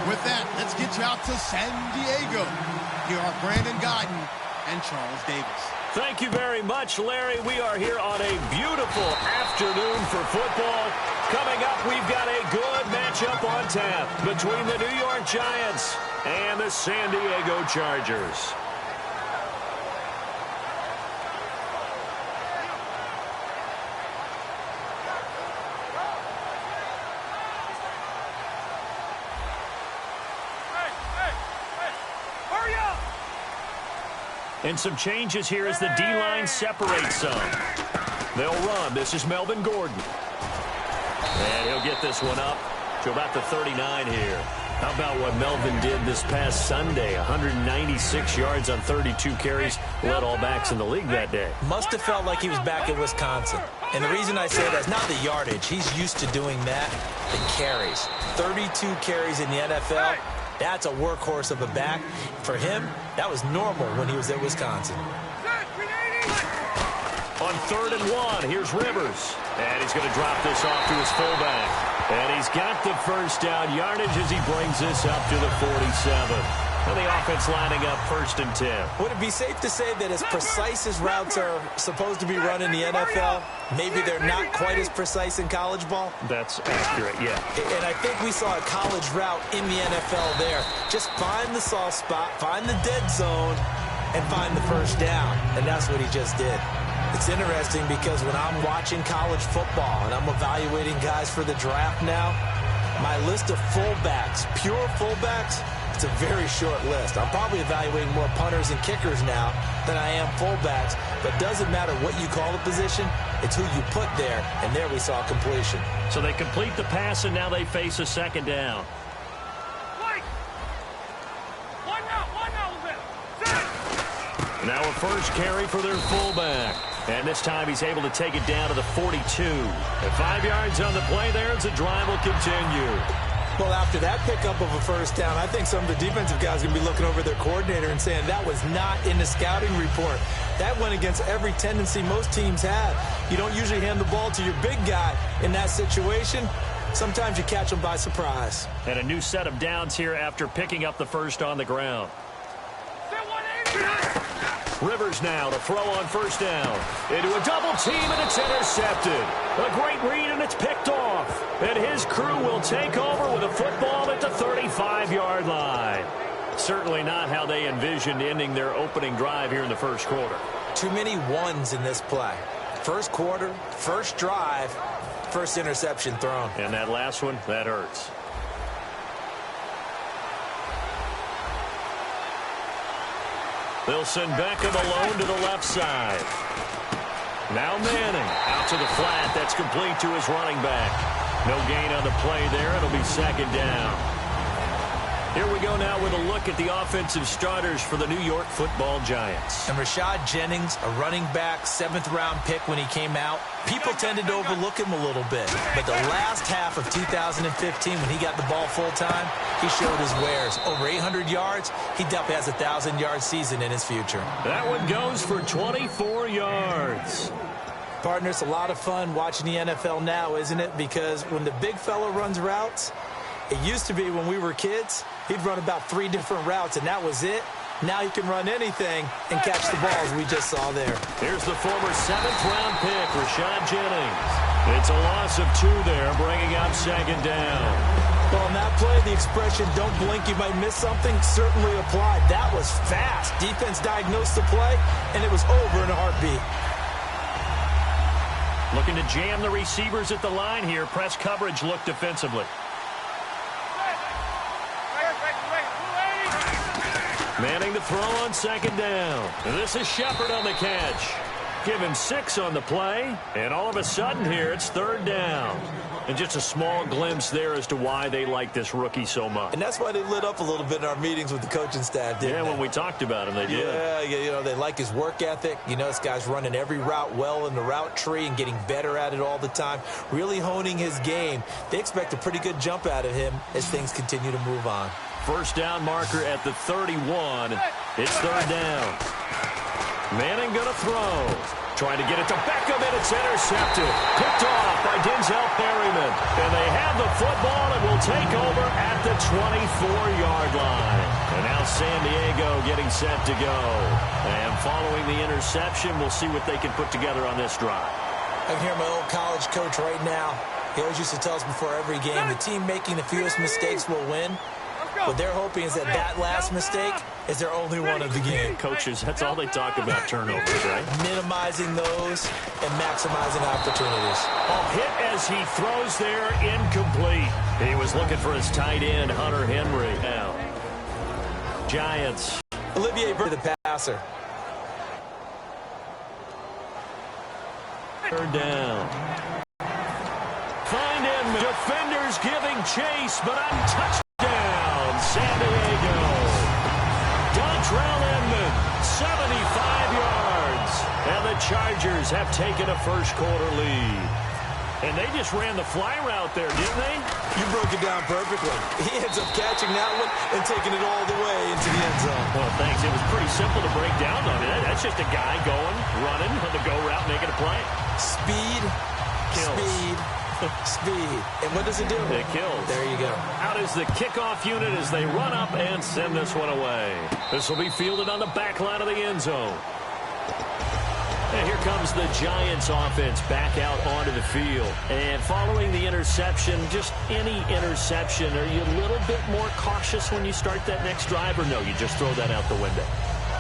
With that, let's get you out to San Diego. Here are Brandon Guyton and Charles Davis. Thank you very much, Larry. We are here on a beautiful afternoon for football. Coming up, we've got a good matchup on tap between the New York Giants and the San Diego Chargers. And some changes here as the D-line separates some. They'll run. This is Melvin Gordon. And he'll get this one up to about the 39 here. How about what Melvin did this past Sunday? 196 yards on 32 carries. Led all backs in the league that day. Must have felt like he was back in Wisconsin. And the reason I say that is not the yardage. He's used to doing that. The carries. 32 carries in the NFL. That's a workhorse of a back. For him, that was normal when he was at Wisconsin. On 3rd and 1, here's Rivers. And he's going to drop this off to his fullback. And he's got the first down yardage as he brings this up to the 47. And the offense lining up 1st and 10. Would it be safe to say that as precise as routes are supposed to be run in the NFL, maybe they're not quite as precise in college ball? That's accurate, yeah. And I think we saw a college route in the NFL there. Just find the soft spot, find the dead zone, and find the first down. And that's what he just did. It's interesting because when I'm watching college football and I'm evaluating guys for the draft now, my list of fullbacks, pure fullbacks, it's a very short list. I'm probably evaluating more punters and kickers now than I am fullbacks. But doesn't matter what you call the position, it's who you put there. And there we saw completion. So they complete the pass, and now they face a 2nd down. Now a first carry for their fullback. And this time he's able to take it down to the 42. And 5 yards on the play there as the drive will continue. Well, after that pickup of a first down, I think some of the defensive guys are going to be looking over their coordinator and saying that was not in the scouting report. That went against every tendency most teams have. You don't usually hand the ball to your big guy in that situation. Sometimes you catch them by surprise. And a new set of downs here after picking up the first on the ground. Rivers now to throw on 1st down. Into a double team, and it's intercepted. A great read, and it's picked off. And his crew will take over with a football at the 35-yard line. Certainly not how they envisioned ending their opening drive here in the 1st quarter. Too many ones in this play. 1st quarter, 1st drive, 1st interception thrown. And that last one, that hurts. They'll send Beckham alone to the left side. Now Manning out to the flat. That's complete to his running back. No gain on the play there. It'll be 2nd down. Here we go now with a look at the offensive starters for the New York Football Giants. And Rashad Jennings, a running back, 7th-round pick when he came out. People tended to overlook him a little bit. But the last half of 2015, when he got the ball full-time, he showed his wares. Over 800 yards, he definitely has a 1,000-yard season in his future. That one goes for 24 yards. Partner, it's a lot of fun watching the NFL now, isn't it? Because when the big fella runs routes, it used to be when we were kids, he'd run about 3 different routes, and that was it. Now he can run anything and catch the balls we just saw there. Here's the former 7th-round pick, Rashad Jennings. It's a loss of 2 there, bringing up 2nd down. Well, on that play, the expression, don't blink, you might miss something, certainly applied. That was fast. Defense diagnosed the play, and it was over in a heartbeat. Looking to jam the receivers at the line here. Press coverage look defensively. Manning to throw on 2nd down. This is Shepard on the catch. Give him 6 on the play. And all of a sudden here, it's 3rd down. And just a small glimpse there as to why they like this rookie so much. And that's why they lit up a little bit in our meetings with the coaching staff, didn't they? When we talked about him, they did. Yeah, you know, they like his work ethic. You know, this guy's running every route well in the route tree and getting better at it all the time. Really honing his game. They expect a pretty good jump out of him as things continue to move on. 1st down marker at the 31. It's 3rd down. Manning going to throw. Trying to get it to Beckham, and it's intercepted. Picked off by Denzel Perryman. And they have the football and will take over at the the 24-yard line. And now San Diego getting set to go. And following the interception, we'll see what they can put together on this drive. I can hear my old college coach right now. He always used to tell us before every game, the team making the fewest mistakes will win. What they're hoping is that that last mistake is their only one of the game. Coaches, that's all they talk about, turnovers, right? Minimizing those and maximizing opportunities. Oh, hit as he throws there, incomplete. He was looking for his tight end, Hunter Henry. Now, Giants. Olivier Byrd, the passer. Third down. Find him. Defenders giving chase, but on touchdown, San Diego. Dontrell Inman, 75 yards. And the Chargers have taken a first-quarter lead. And they just ran the fly route there, didn't they? You broke it down perfectly. He ends up catching that one and taking it all the way into the end zone. Well, thanks. It was pretty simple to break down on it. That's just a guy going, running on the go route, making a play. Speed, kills. Speed, speed. And what does it do? It kills. There you go. Out is the kickoff unit as they run up and send this one away. This will be fielded on the back line of the end zone. And here comes the Giants offense back out onto the field. And following the interception, just any interception, are you a little bit more cautious when you start that next drive, or no, you just throw that out the window?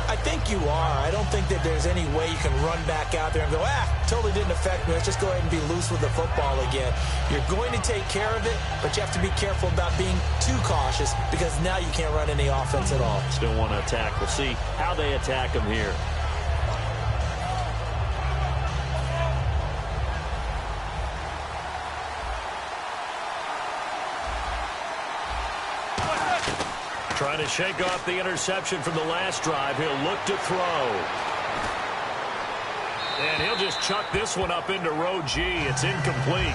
I think you are. I don't think that there's any way you can run back out there and go, totally didn't affect me. Let's just go ahead and be loose with the football again. You're going to take care of it, but you have to be careful about being too cautious because now you can't run any offense at all. Still want to attack. We'll see how they attack them here. Trying to shake off the interception from the last drive. He'll look to throw. And he'll just chuck this one up into row G. It's incomplete.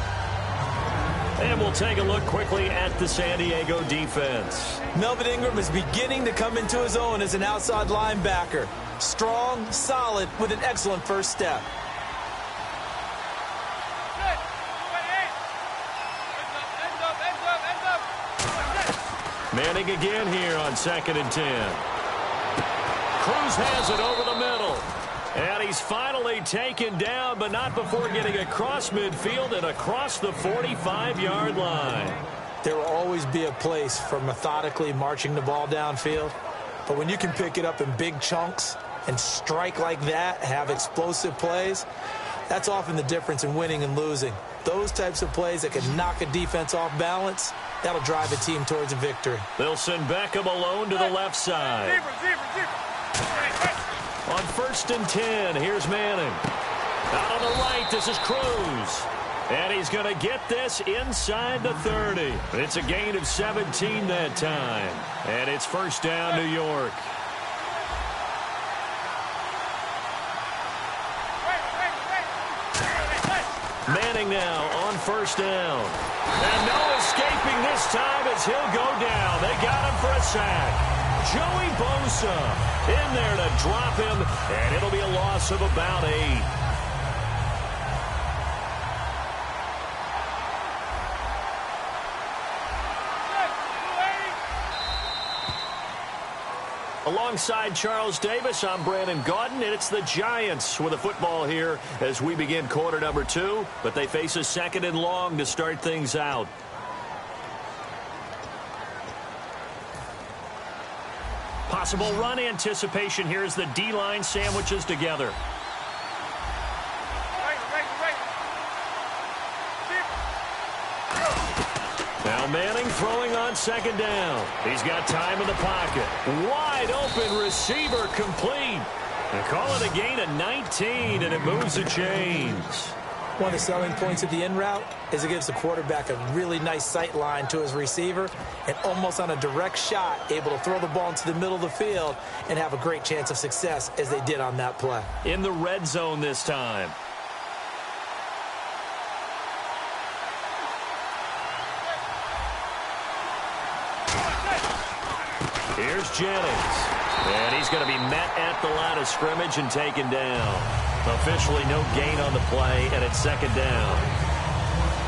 And we'll take a look quickly at the San Diego defense. Melvin Ingram is beginning to come into his own as an outside linebacker. Strong, solid, with an excellent first step. Manning again here on 2nd and 10. Cruz has it over the middle. And he's finally taken down, but not before getting across midfield and across the 45-yard line. There will always be a place for methodically marching the ball downfield. But when you can pick it up in big chunks and strike like that, have explosive plays, that's often the difference in winning and losing. Those types of plays that can knock a defense off balance, that'll drive a team towards a victory. They'll send Beckham alone to the left side. On 1st and 10, here's Manning. Out on the right, this is Cruz. And he's going to get this inside the 30. It's a gain of 17 that time. And it's 1st down, New York. Manning now on 1st down. And no escaping this time as he'll go down. They got him for a sack. Joey Bosa in there to drop him, and it'll be a loss of about 8. Alongside Charles Davis, I'm Brandon Gaudin, and it's the Giants with a football here as we begin quarter number 2, but they face a 2nd and long to start things out. Possible run anticipation here as the D-line sandwiches together. Now Manning throwing on 2nd down. He's got time in the pocket. Wide open receiver complete. They call it a gain of 19, and it moves the chains. One of the selling points of the in route is it gives the quarterback a really nice sight line to his receiver and almost on a direct shot able to throw the ball into the middle of the field and have a great chance of success as they did on that play. In the red zone this time. Here's Jennings. And he's going to be met at the line of scrimmage and taken down. Officially no gain on the play, and it's 2nd down.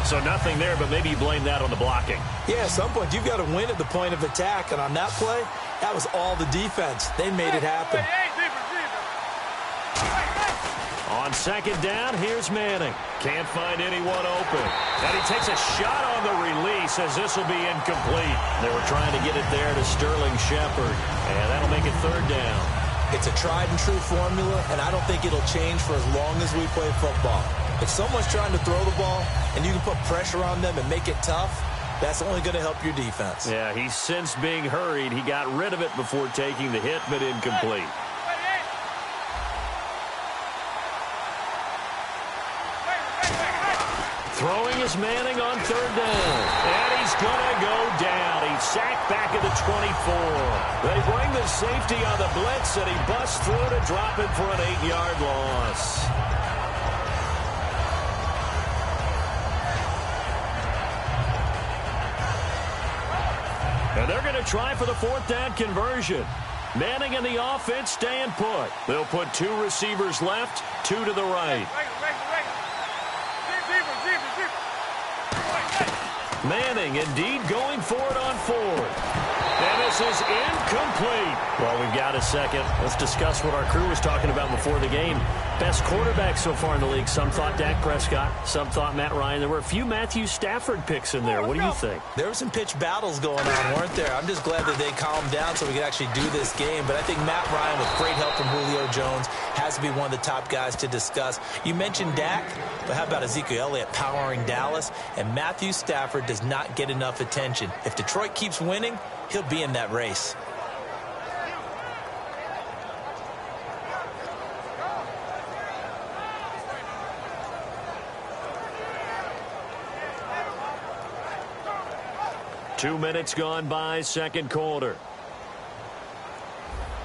So nothing there, but maybe you blame that on the blocking. Yeah, at some point, you've got to win at the point of attack. And on that play, that was all the defense. They made it happen. On second down, here's Manning. Can't find anyone open. And he takes a shot on the release as this will be incomplete. They were trying to get it there to Sterling Shepard. And that'll make it third down. It's a tried-and-true formula, and I don't think it'll change for as long as we play football. If someone's trying to throw the ball and you can put pressure on them and make it tough, that's only going to help your defense. Yeah, he sensed being hurried. He got rid of it before taking the hit, but incomplete. Throwing is Manning on third down. And he's going to go down. He's sacked back at the 24. They bring the safety on the blitz, and he busts through to drop it for an 8-yard loss. And they're going to try for the fourth down conversion. Manning and the offense staying put. They'll put 2 receivers left, 2 to the right. Manning indeed going for it on fourth. And this is incomplete. Well, we've got a second. Let's discuss what our crew was talking about before the game. Best quarterback so far in the league. Some thought Dak Prescott. Some thought Matt Ryan. There were a few Matthew Stafford picks in there. What do you think? There were some pitch battles going on, weren't there? I'm just glad that they calmed down so we could actually do this game. But I think Matt Ryan, with great help from Julio Jones, has to be one of the top guys to discuss. You mentioned Dak, but how about Ezekiel Elliott powering Dallas? And Matthew Stafford does not get enough attention. If Detroit keeps winning, he'll be in that race. Two minutes gone by, second quarter.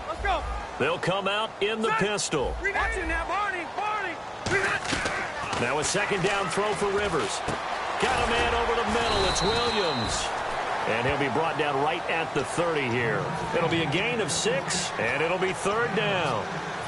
Let's go. They'll come out in the pistol. Watching now, Barney. Now a second down throw for Rivers. Got a man over the middle. It's Williams. And he'll be brought down right at the 30 here. It'll be a gain of 6, and it'll be third down.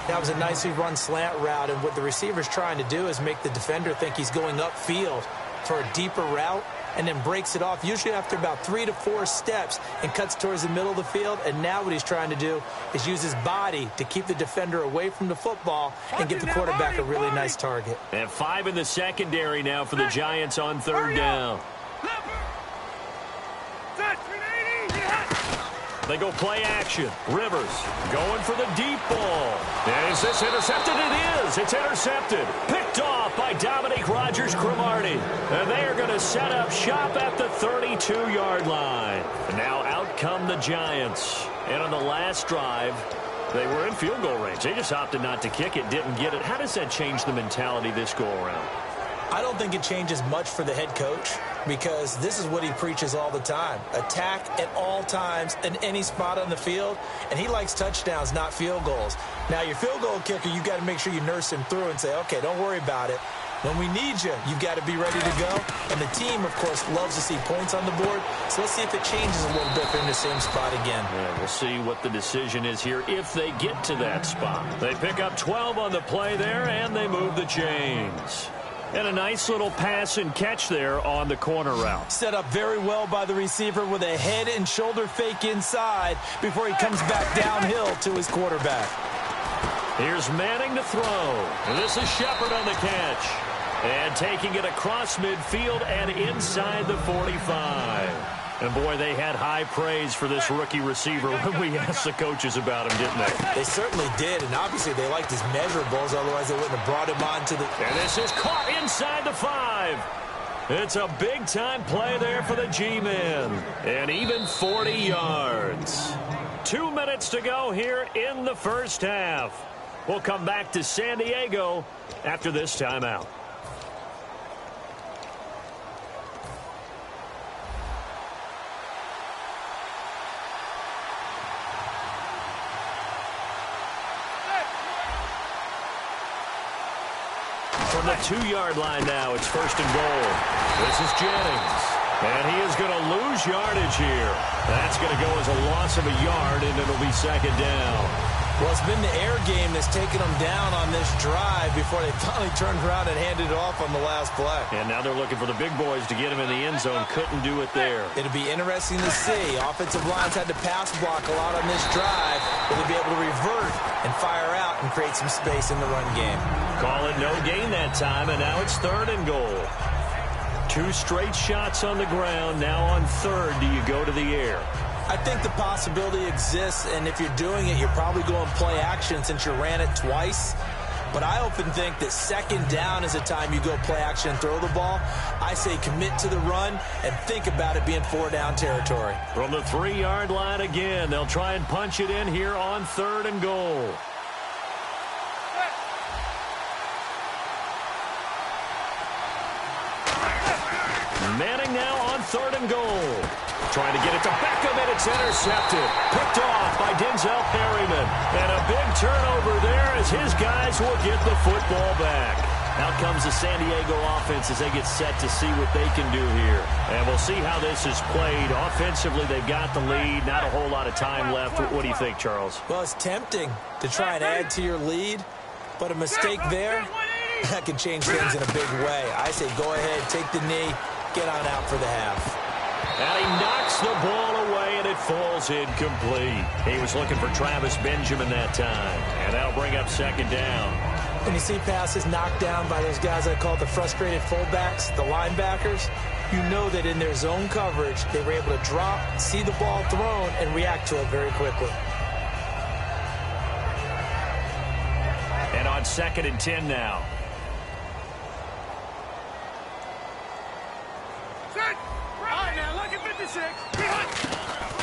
That was a nicely run slant route, and what the receiver's trying to do is make the defender think he's going upfield for a deeper route, and then breaks it off, usually after about 3 to 4 steps, and cuts towards the middle of the field. And now what he's trying to do is use his body to keep the defender away from the football and give the quarterback a really nice target. And 5 in the secondary now for the Giants on third down. They go play action. Rivers going for the deep ball. And is this intercepted? It is. It's intercepted. Picked off by Dominique Rodgers-Cromartie. And they are going to set up shop at the 32-yard line. And now out come the Giants. And on the last drive, they were in field goal range. They just opted not to kick it, didn't get it. How does that change the mentality this go-around? I don't think it changes much for the head coach, because this is what he preaches all the time. Attack at all times in any spot on the field, and he likes touchdowns, not field goals. Now, your field goal kicker, you've got to make sure you nurse him through and say, okay, don't worry about it. When we need you, you've got to be ready to go. And the team, of course, loves to see points on the board. So let's see if it changes a little bit if they're in the same spot again. Yeah, we'll see what the decision is here if they get to that spot. They pick up 12 on the play there, and they move the chains. And a nice little pass and catch there on the corner route. Set up very well by the receiver with a head and shoulder fake inside before he comes back downhill to his quarterback. Here's Manning to throw. And this is Shepard on the catch. And taking it across midfield and inside the 45. And, boy, they had high praise for this rookie receiver when we asked the coaches about him, didn't they? They certainly did, and obviously they liked his measurables, otherwise they wouldn't have brought him on to the... And this is caught inside the 5. It's a big-time play there for the G-men. And even 40 yards. 2 minutes to go here in the first half. We'll come back to San Diego after this timeout. From the 2-yard line now, it's first and goal. This is Jennings. And he is going to lose yardage here. That's going to go as a loss of a yard, and it'll be second down. Well, it's been the air game that's taken them down on this drive before they finally turned around and handed it off on the last play. And now they're looking for the big boys to get him in the end zone. Couldn't do it there. It'll be interesting to see. Offensive lines had to pass block a lot on this drive. Will they be able to revert and fire out and create some space in the run game? Call it no gain that time, and now it's 3rd and goal. 2 straight shots on the ground. Now on 3rd, do you go to the air? I think the possibility exists, and if you're doing it, you're probably going play action since you ran it twice. But I often think that 2nd down is the time you go play action and throw the ball. I say commit to the run and think about it being 4-down territory. From the 3-yard line again, they'll try and punch it in here on 3rd and goal. Manning now on 3rd and goal. Trying to get it to Beckham, and it's intercepted. Picked off by Denzel Perryman. And a big turnover there as his guys will get the football back. Out comes the San Diego offense as they get set to see what they can do here. And we'll see how this is played. Offensively, they've got the lead. Not a whole lot of time left. What do you think, Charles? Well, it's tempting to try and add to your lead, but a mistake there, that can change things in a big way. I say go ahead, take the knee, get on out for the half. And he knocks the ball away, and it falls incomplete. He was looking for Travis Benjamin that time. And that'll bring up 2nd down. When you see passes knocked down by those guys I call the frustrated fullbacks, the linebackers, you know that in their zone coverage, they were able to drop, see the ball thrown, and react to it very quickly. And on 2nd and 10 now.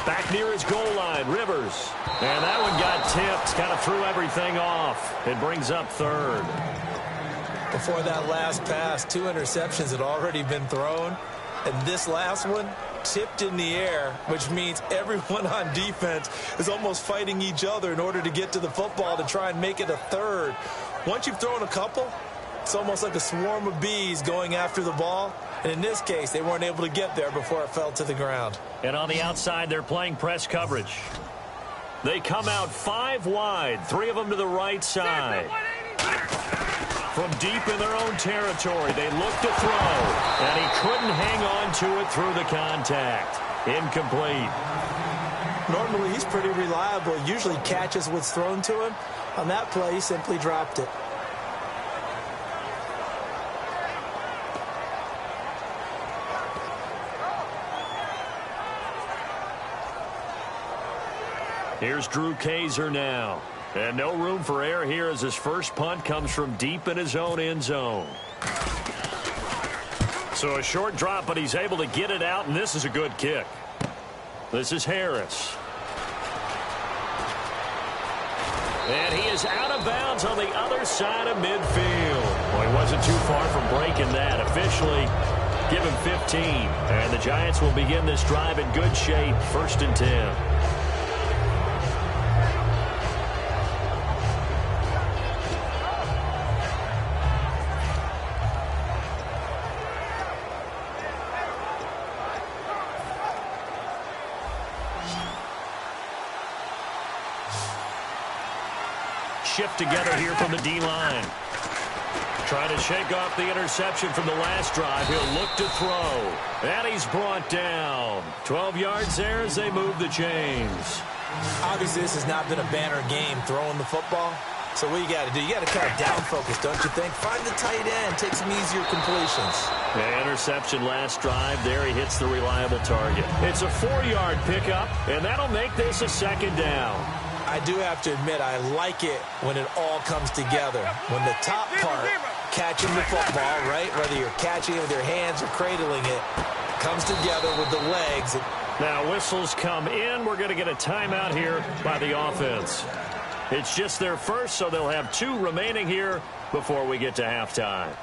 Back near his goal line, Rivers. And that one got tipped, kind of threw everything off. It brings up 3rd. Before that last pass, 2 interceptions had already been thrown. And this last one tipped in the air, which means everyone on defense is almost fighting each other in order to get to the football to try and make it a 3rd. Once you've thrown a couple, it's almost like a swarm of bees going after the ball. And in this case, they weren't able to get there before it fell to the ground. And on the outside, they're playing press coverage. They come out 5 wide, 3 of them to the right side. From deep in their own territory, they look to throw. And he couldn't hang on to it through the contact. Incomplete. Normally, he's pretty reliable. Usually catches what's thrown to him. On that play, he simply dropped it. Here's Drew Kaiser now. And no room for error here as his first punt comes from deep in his own end zone. So a short drop, but he's able to get it out, and this is a good kick. This is Harris. And he is out of bounds on the other side of midfield. Well, he wasn't too far from breaking that. Officially, give him 15. And the Giants will begin this drive in good shape. 1st and 10. Shift together here from the D-line. Trying to shake off the interception from the last drive. He'll look to throw. And he's brought down. 12 yards there as they move the chains. Obviously, this has not been a banner game throwing the football. So what you got to do, you got to kind of down focus, don't you think? Find the tight end, take some easier completions. The interception last drive there. He hits the reliable target. It's a 4-yard pickup, and that'll make this a 2nd down. I do have to admit, I like it when it all comes together. When the top part, catching the football, right, whether you're catching it with your hands or cradling it, comes together with the legs. Now whistles come in. We're going to get a timeout here by the offense. It's just their first, so they'll have 2 remaining here before we get to halftime.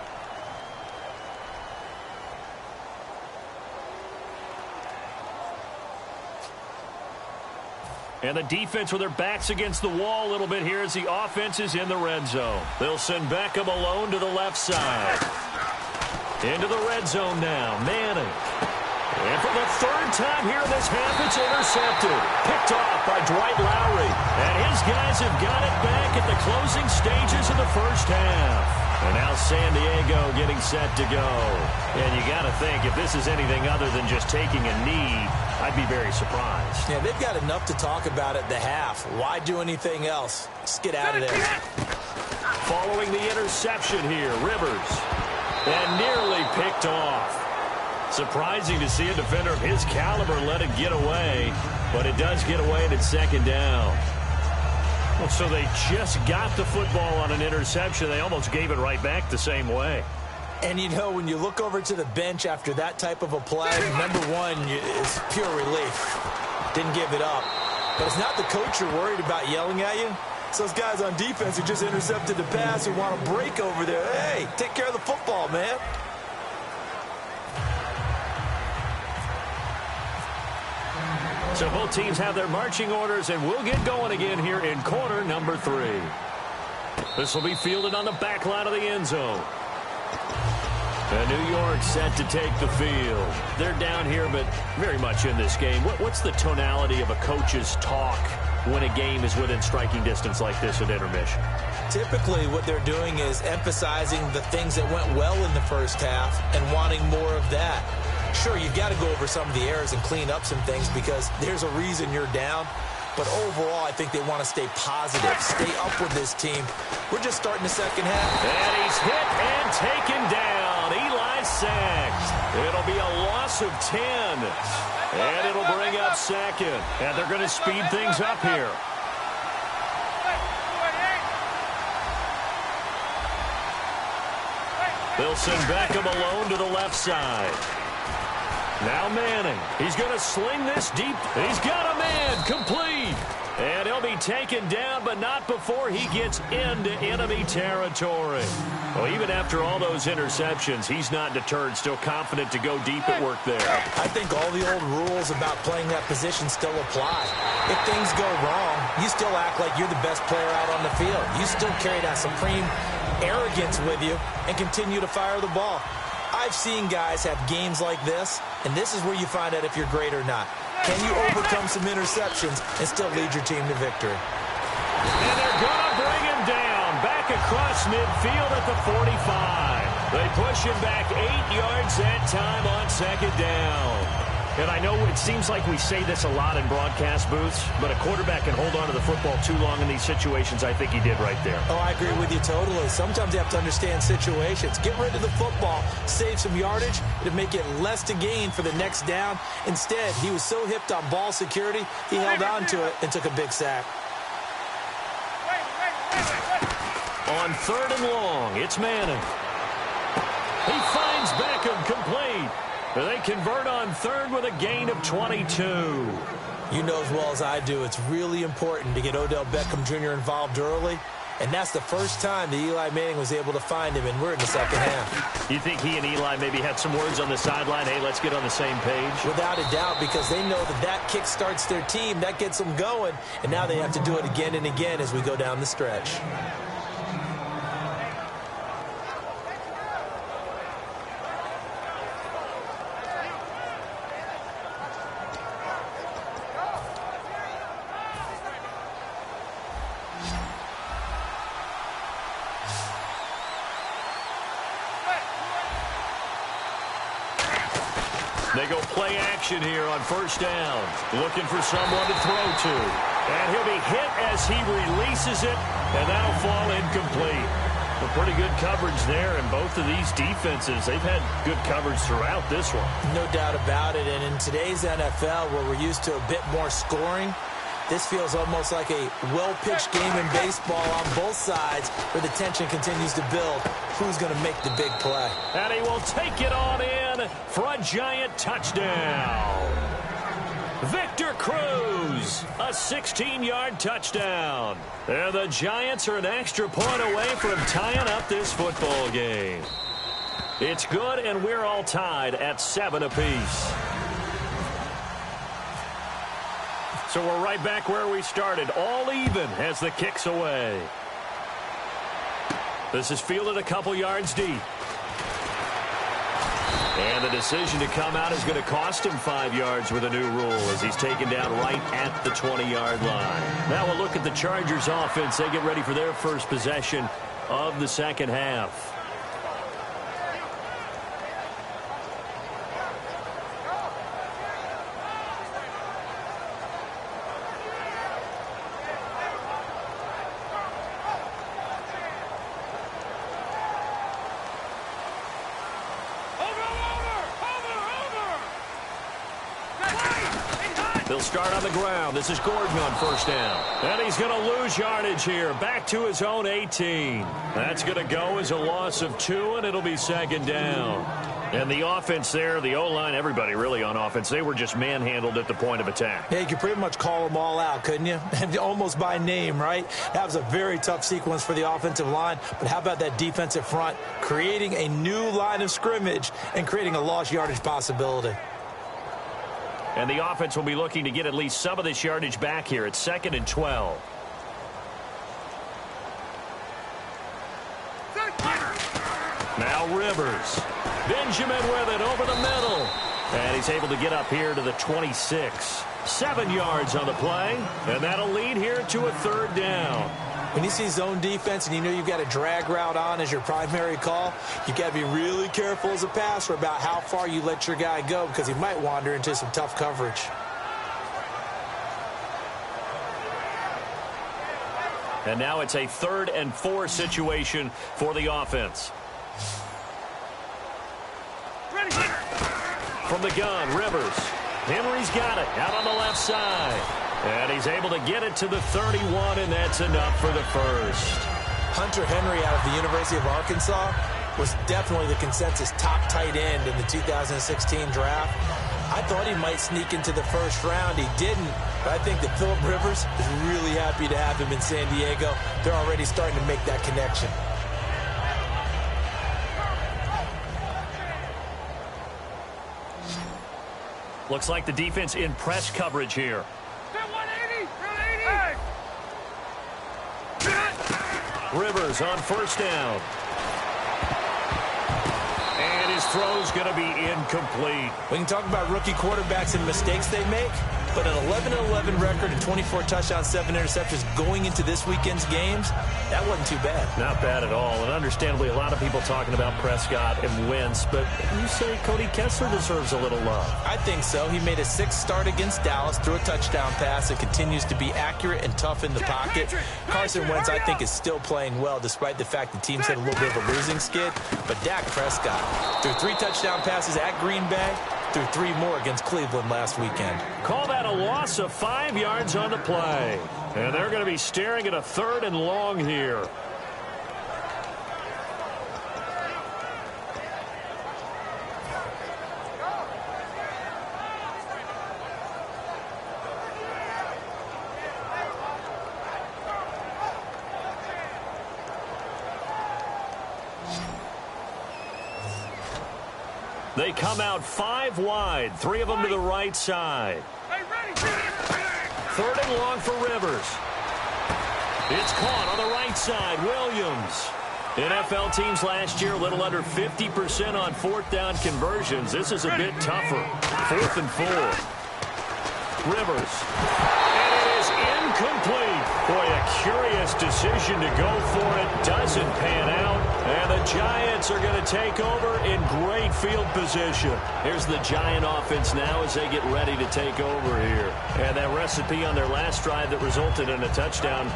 And the defense with their backs against the wall a little bit here as the offense is in the red zone. They'll send Beckham alone to the left side. Into the red zone now. Manning. And for the third time here in this half, it's intercepted. Picked off by Dwight Lowry. And his guys have got it back at the closing stages of the first half. And now San Diego getting set to go. And you got to think, if this is anything other than just taking a knee, I'd be very surprised. Yeah, they've got enough to talk about at the half. Why do anything else? Just get out of there. Following the interception here, Rivers. And nearly picked off. Surprising to see a defender of his caliber let it get away, but it does get away and it's second down. Well, so they just got the football on an interception. They almost gave it right back the same way. And, you know, when you look over to the bench after that type of a play, number one is pure relief. Didn't give it up. But it's not the coach you're worried about yelling at you. It's those guys on defense who just intercepted the pass who want to break over there. Hey, take care of the football, man. So both teams have their marching orders, and we'll get going again here in quarter number 3. This will be fielded on the back line of the end zone. And New York set to take the field. They're down here, but very much in this game. What's the tonality of a coach's talk when a game is within striking distance like this at intermission? Typically, what they're doing is emphasizing the things that went well in the first half and wanting more of that. Sure, you've got to go over some of the errors and clean up some things because there's a reason you're down. But overall, I think they want to stay positive, stay up with this team. We're just starting the second half. And he's hit and taken down. Eli sacked. It'll be a loss of 10. And it'll bring up second. And they're going to speed things up here. They'll send Beckham alone to the left side. Now Manning. He's going to sling this deep. He's got a man. Complete. And he'll be taken down, but not before he gets into enemy territory. Well, even after all those interceptions, he's not deterred, still confident to go deep at work there. I think all the old rules about playing that position still apply. If things go wrong, you still act like you're the best player out on the field. You still carry that supreme arrogance with you and continue to fire the ball. I've seen guys have games like this, and this is where you find out if you're great or not. Can you overcome some interceptions and still lead your team to victory? And they're going to bring him down back across midfield at the 45. They push him back 8 yards that time on second down. And I know it seems like we say this a lot in broadcast booths, but a quarterback can hold on to the football too long in these situations. I think he did right there. Oh, I agree with you totally. Sometimes you have to understand situations. Get rid of the football, save some yardage to make it less to gain for the next down. Instead, he was so hipped on ball security, he held on to it and took a big sack. On third and long, it's Manning. He finds Beckham complete. They convert on third with a gain of 22. You know as well as I do, it's really important to get Odell Beckham Jr. involved early. And that's the first time that Eli Manning was able to find him, and we're in the second half. You think he and Eli maybe had some words on the sideline, hey, let's get on the same page? Without a doubt, because they know that that kick starts their team, that gets them going, and now they have to do it again and again as we go down the stretch. They go play action here on first down. Looking for someone to throw to. And he'll be hit as he releases it, and that'll fall incomplete. A pretty good coverage there, and both of these defenses, they've had good coverage throughout this one. No doubt about it, and in today's NFL, where we're used to a bit more scoring, this feels almost like a well-pitched game in baseball on both sides where the tension continues to build. Who's going to make the big play? And he will take it on in for a giant touchdown. Victor Cruz, a 16-yard touchdown. And the Giants are an extra point away from tying up this football game. It's good, and we're all tied at 7 apiece. So we're right back where we started, all even as the kick's away. This is fielded a couple yards deep. And the decision to come out is going to cost him 5 yards with a new rule as he's taken down right at the 20-yard line. Now we'll look at the Chargers offense. They get ready for their first possession of the second half. They'll start on the ground. This is Gordon on first down. And he's going to lose yardage here. Back to his own 18. That's going to go as a loss of 2, and it'll be second down. And the offense there, the O-line, everybody really on offense, they were just manhandled at the point of attack. Yeah, you could pretty much call them all out, couldn't you? Almost by name, right? That was a very tough sequence for the offensive line. But how about that defensive front creating a new line of scrimmage and creating a lost yardage possibility? And the offense will be looking to get at least some of this yardage back here. It's 2nd and 12. Now Rivers. Benjamin with it over the middle. And he's able to get up here to the 26. 7 yards on the play. And that'll lead here to a 3rd down. When you see zone defense and you know you've got a drag route on as your primary call, you've got to be really careful as a passer about how far you let your guy go because he might wander into some tough coverage. And now it's a 3rd and 4 situation for the offense. From the gun, Rivers. Henry's got it out on the left side. And he's able to get it to the 31, and that's enough for the first. Hunter Henry out of the University of Arkansas was definitely the consensus top tight end in the 2016 draft. I thought he might sneak into the first round. He didn't, but I think that Phillip Rivers is really happy to have him in San Diego. They're already starting to make that connection. Looks like the defense in press coverage here. Rivers on first down. And his throw's going to be incomplete. We can talk about rookie quarterbacks and mistakes they make, but an 11-11 record and 24 touchdowns, 7 interceptions going into this weekend's games, that wasn't too bad. Not bad at all. And understandably, a lot of people talking about Prescott and Wentz, but you say Cody Kessler deserves a little love. I think so. He made a 6th start against Dallas, threw a touchdown pass, and continues to be accurate and tough in the pocket. Carson Wentz, I think, is still playing well, despite the fact the team's had a little bit of a losing skid. But Dak Prescott threw 3 touchdown passes at Green Bay, threw 3 more against Cleveland last weekend. Call that a loss of 5 yards on the play. And they're going to be staring at a 3rd and long here. They come out 5 wide, 3 of them to the right side. 3rd and long for Rivers. It's caught on the right side. Williams. NFL teams last year a little under 50% on 4th down conversions. This is a bit tougher. 4th and 4. Rivers. And it is incomplete. Boy, a curious decision to go for it. Doesn't pan out. And the Giants are going to take over in great field position. Here's the Giant offense now as they get ready to take over here. And that recipe on their last drive that resulted in a touchdown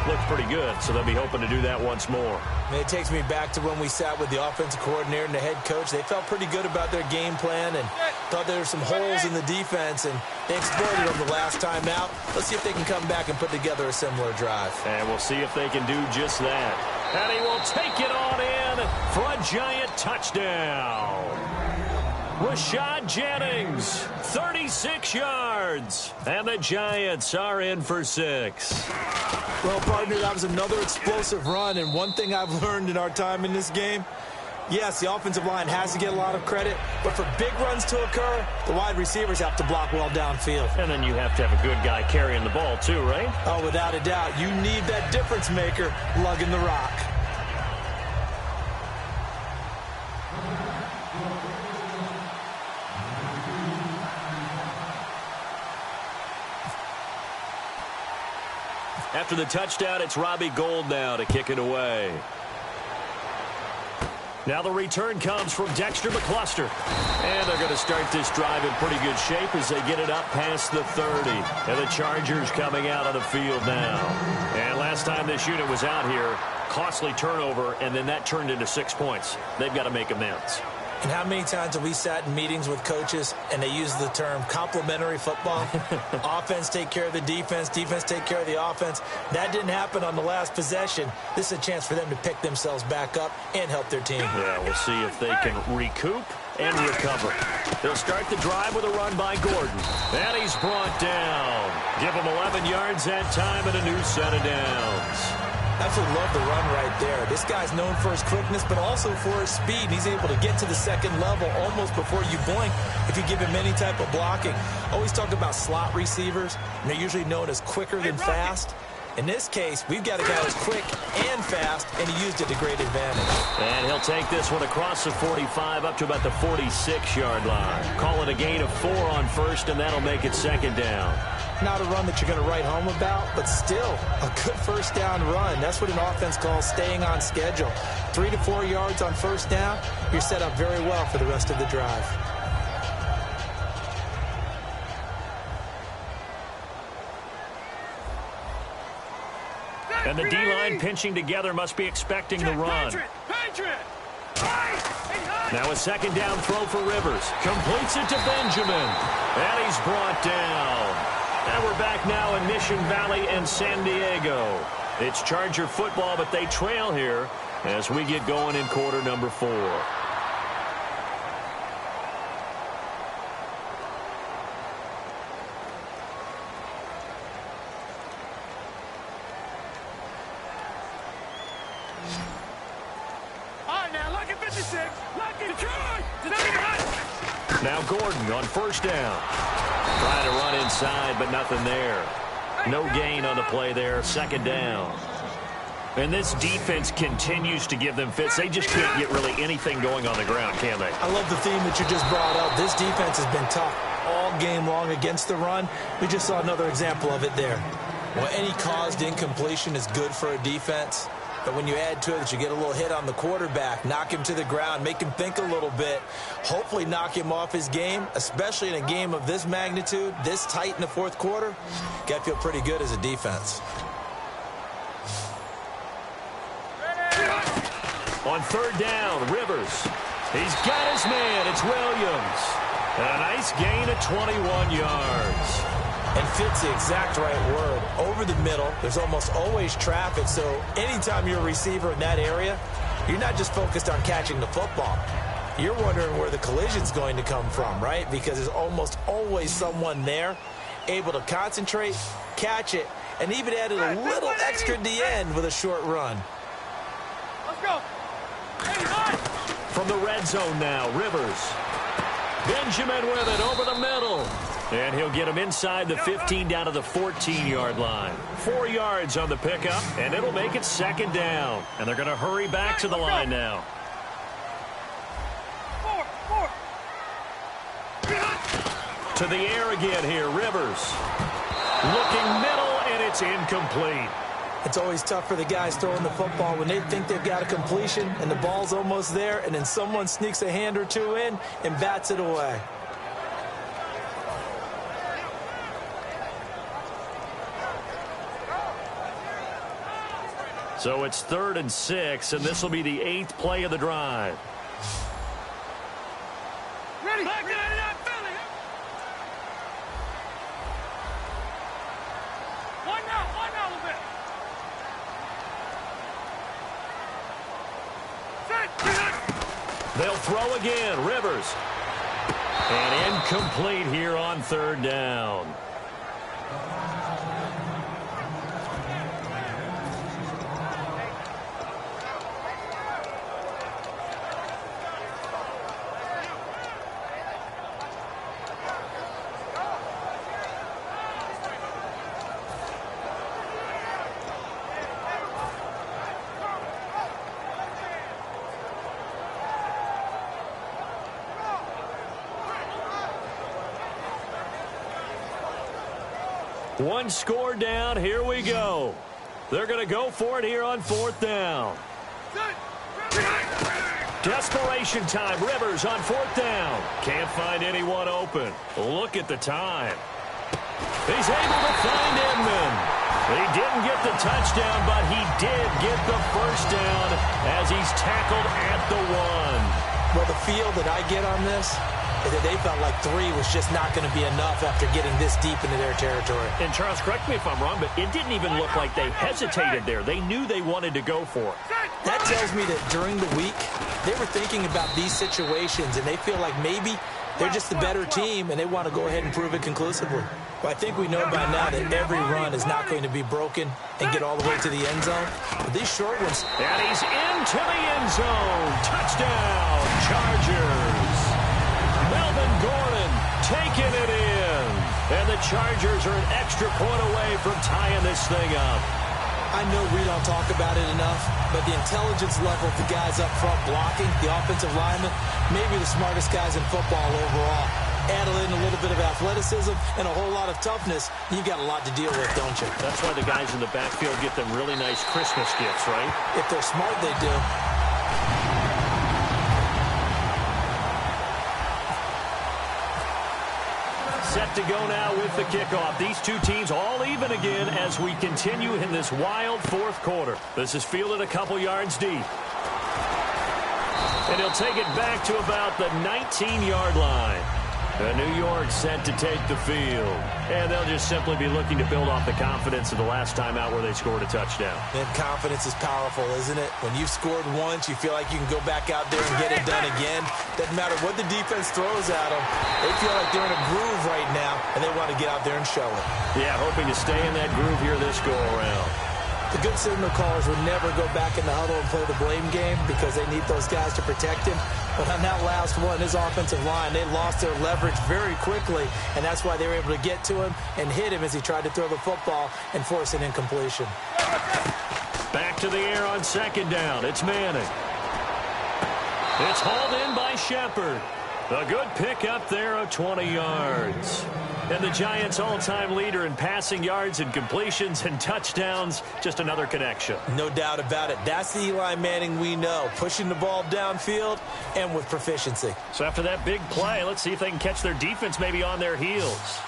looked pretty good, so they'll be hoping to do that once more. It takes me back to when we sat with the offensive coordinator and the head coach. They felt pretty good about their game plan and thought there were some holes in the defense, and they exploited them the last time out. Let's see if they can come back and put together a similar drive. And we'll see if they can do just that. And he will take it on in for a Giant touchdown. Rashad Jennings, 36 yards. And the Giants are in for 6. Well, partner, that was another explosive run, and one thing I've learned in our time in this game, yes, the offensive line has to get a lot of credit, but for big runs to occur, the wide receivers have to block well downfield. And then you have to have a good guy carrying the ball too, right? Oh, without a doubt. You need that difference maker lugging the rock. After the touchdown, it's Robbie Gould now to kick it away. Now the return comes from Dexter McCluster. And they're going to start this drive in pretty good shape as they get it up past the 30. And the Chargers coming out on the field now. And last time this unit was out here, costly turnover, and then that turned into 6 points. They've got to make amends. And how many times have we sat in meetings with coaches and they use the term complementary football? Offense take care of the defense, defense take care of the offense. That didn't happen on the last possession. This is a chance for them to pick themselves back up and help their team. Yeah, we'll see if they can recoup and recover. They'll start the drive with a run by Gordon. And he's brought down. Give him 11 yards that time and a new set of downs. Absolutely love the run right there. This guy's known for his quickness, but also for his speed. He's able to get to the second level almost before you blink if you give him any type of blocking. Always talk about slot receivers, and they're usually known as quicker than fast. In this case, we've got a guy who's quick and fast, and he used it to great advantage. And he'll take this one across the 45 up to about the 46-yard line. Call it a gain of 4 on first, and that'll make it second down. Not a run that you're going to write home about, but still a good first down run. That's what an offense calls staying on schedule. 3 to 4 yards on first down, you're set up very well for the rest of the drive. And the D-line pinching together must be expecting the run. Now a second down throw for Rivers. Completes it to Benjamin. And he's brought down. And we're back now in Mission Valley and San Diego. It's Charger football, but they trail here as we get going in quarter number 4. Now Gordon on first down. Trying to run inside, but nothing there. No gain on the play there. Second down. And this defense continues to give them fits. They just can't get really anything going on the ground, can they? I love the theme that you just brought up. This defense has been tough all game long against the run. We just saw another example of it there. Well, any caused incompletion is good for a defense. But when you add to it that you get a little hit on the quarterback, knock him to the ground, make him think a little bit, hopefully knock him off his game, especially in a game of this magnitude, this tight in the fourth quarter, got to feel pretty good as a defense. On third down, Rivers. He's got his man. It's Williams. And a nice gain of 21 yards. And fits the exact right word. Over the middle, there's almost always traffic, so anytime you're a receiver in that area, you're not just focused on catching the football. You're wondering where the collision's going to come from, right? Because there's almost always someone there able to concentrate, catch it, and even added a little extra at the end with a short run. Let's go. From the red zone now, Rivers. Benjamin with it over the middle. And he'll get him inside the 15 down to the 14-yard line. 4 yards on the pickup, and it'll make it second down. And they're going to hurry back to the line now. To the air again here, Rivers. Looking middle, and it's incomplete. It's always tough for the guys throwing the football when they think they've got a completion and the ball's almost there, and then someone sneaks a hand or two in and bats it away. So it's 3rd and 6, and this will be the 8th play of the drive. Ready? One now a little bit. They'll throw again. Rivers. And incomplete here on 3rd down. One score down. Here we go. They're going to go for it here on 4th down. Desperation time. Rivers on 4th down. Can't find anyone open. Look at the time. He's able to find Inman. He didn't get the touchdown, but he did get the first down as he's tackled at the 1. Well, the feel that I get on this is that they felt like 3 was just not going to be enough after getting this deep into their territory. And Charles, correct me if I'm wrong, but it didn't even look like they hesitated there. They knew they wanted to go for it. That tells me that during the week, they were thinking about these situations, and they feel like maybe they're just the better team, and they want to go ahead and prove it conclusively. But I think we know by now that every run is not going to be broken and get all the way to the end zone. But these short ones. And he's into the end zone. Touchdown, Chargers. Melvin Gordon taking it in. And the Chargers are an extra point away from tying this thing up. I know we don't talk about it enough, but the intelligence level of the guys up front blocking, the offensive linemen, maybe the smartest guys in football overall. Add in a little bit of athleticism and a whole lot of toughness, you got a lot to deal with, don't you? That's why the guys in the backfield get them really nice Christmas gifts, right? If they're smart, they do. Set to go now with the kickoff. These two teams all even again as we continue in this wild 4th quarter. This is fielded a couple yards deep. And he'll take it back to about the 19-yard line. New York set to take the field. And they'll just simply be looking to build off the confidence of the last time out where they scored a touchdown. And confidence is powerful, isn't it? When you've scored once, you feel like you can go back out there and get it done again. Doesn't matter what the defense throws at them. They feel like they're in a groove right now, and they want to get out there and show it. Yeah, hoping to stay in that groove here this go-around. The good signal callers would never go back in the huddle and play the blame game because they need those guys to protect him. But on that last one, his offensive line, they lost their leverage very quickly, and that's why they were able to get to him and hit him as he tried to throw the football and force an incompletion. Back to the air on 2nd down. It's Manning. It's hauled in by Shepard. A good pick up there of 20 yards. And the Giants' all-time leader in passing yards and completions and touchdowns, just another connection. No doubt about it. That's the Eli Manning we know, pushing the ball downfield and with proficiency. So after that big play, let's see if they can catch their defense maybe on their heels.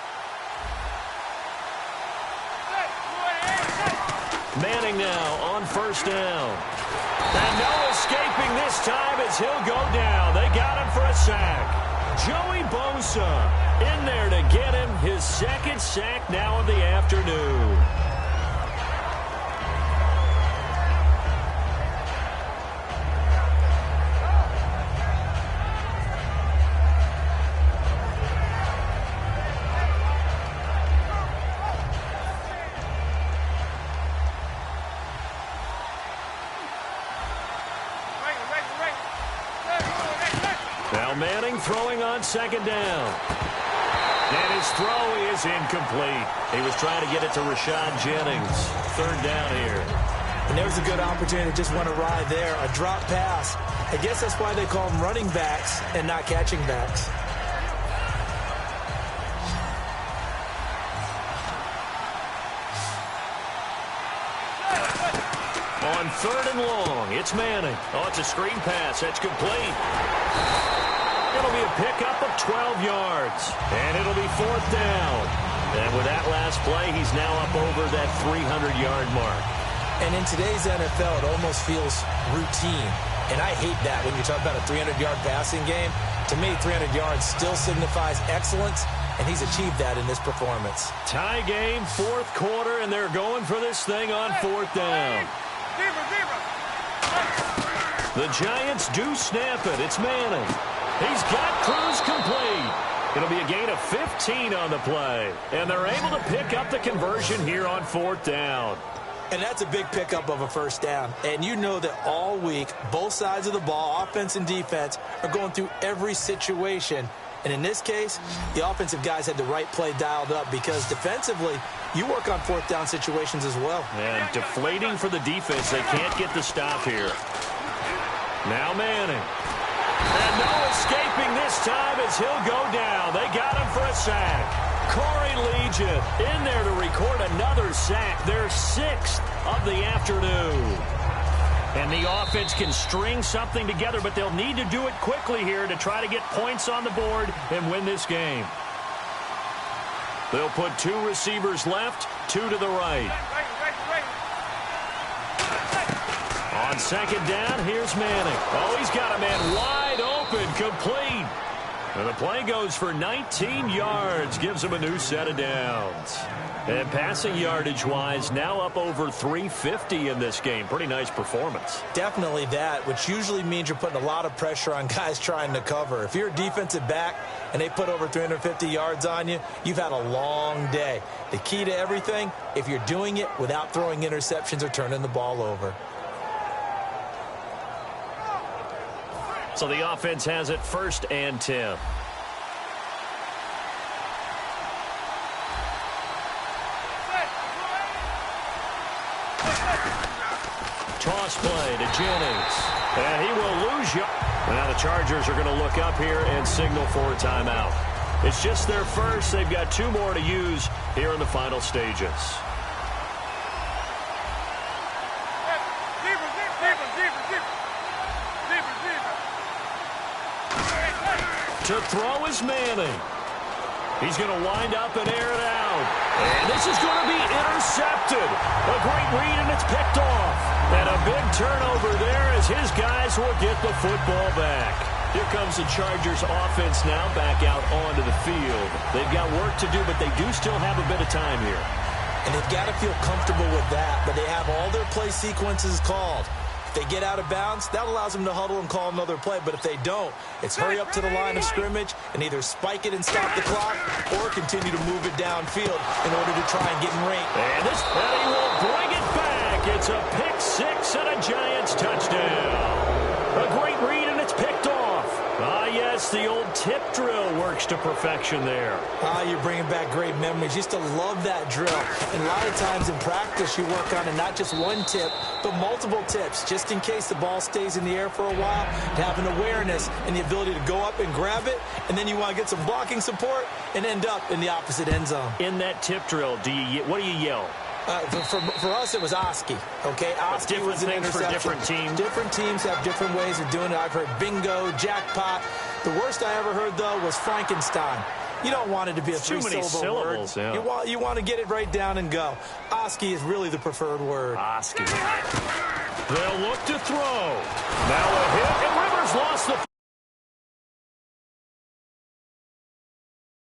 Manning now on 1st down. And no escaping this time as he'll go down. They got him for a sack. Joey Bosa in there to get him his 2nd sack now of the afternoon. Now Manning throwing on 2nd down. And his throw is incomplete. He was trying to get it to Rashad Jennings. 3rd down here. And there was a good opportunity to just want to ride there. A drop pass. I guess that's why they call them running backs and not catching backs. On 3rd and long, it's Manning. Oh, it's a screen pass. That's complete. It'll be a pickup of 12 yards. And it'll be 4th down. And with that last play, he's now up over that 300-yard mark. And in today's NFL, it almost feels routine. And I hate that when you talk about a 300-yard passing game. To me, 300 yards still signifies excellence, and he's achieved that in this performance. Tie game, 4th quarter, and they're going for this thing on 4th down. The Giants do snap it. It's Manning. He's got Cruz complete. It'll be a gain of 15 on the play. And they're able to pick up the conversion here on 4th down. And that's a big pickup of a 1st down. And you know that all week, both sides of the ball, offense and defense, are going through every situation. And in this case, the offensive guys had the right play dialed up because defensively, you work on 4th down situations as well. And deflating for the defense. They can't get the stop here. Now Manning. And no escaping this time as he'll go down. They got him for a sack. Corey Legion in there to record another sack, their 6th of the afternoon. And the offense can string something together, but they'll need to do it quickly here to try to get points on the board and win this game. They'll put 2 receivers left, 2 to the right. On second down, here's Manning. Oh, he's got a man wide open, complete. And the play goes for 19 yards, gives him a new set of downs. And passing yardage-wise, now up over 350 in this game. Pretty nice performance. Definitely that, which usually means you're putting a lot of pressure on guys trying to cover. If you're a defensive back and they put over 350 yards on you, you've had a long day. The key to everything, if you're doing it without throwing interceptions or turning the ball over. So the offense has it 1st and 10. Toss play to Jennings. And he will lose you. Now the Chargers are going to look up here and signal for a timeout. It's just their first. They've got 2 more to use here in the final stages. To throw is Manning. He's going to wind up and air it out. And this is going to be intercepted. A great read, and it's picked off. And a big turnover there as his guys will get the football back. Here comes the Chargers offense now back out onto the field. They've got work to do, but they do still have a bit of time here. And they've got to feel comfortable with that, but they have all their play sequences called. If they get out of bounds, that allows them to huddle and call another play. But if they don't, it's hurry up to the line of scrimmage and either spike it and stop the clock or continue to move it downfield in order to try and get in range. And he will bring it back. It's a pick 6 and a Giants touchdown. A great read, and it's picked off. Ah, yes, the old tip drill works to perfection there. You're bringing back great memories. Used to love that drill. And a lot of times in practice, you work on it, not just one tip, but multiple tips, just in case the ball stays in the air for a while, to have an awareness and the ability to go up and grab it, and then you want to get some blocking support and end up in the opposite end zone. In that tip drill, what do you yell? For us, it was Oski. Okay, Oski was an interception. For different teams. Different teams have different ways of doing it. I've heard bingo, jackpot. The worst I ever heard, though, was Frankenstein. You don't want it to be a 3-syllable word. Yeah. You want to get it right down and go. Oski is really the preferred word. Oski. They'll look to throw. Now a hit, and Rivers lost the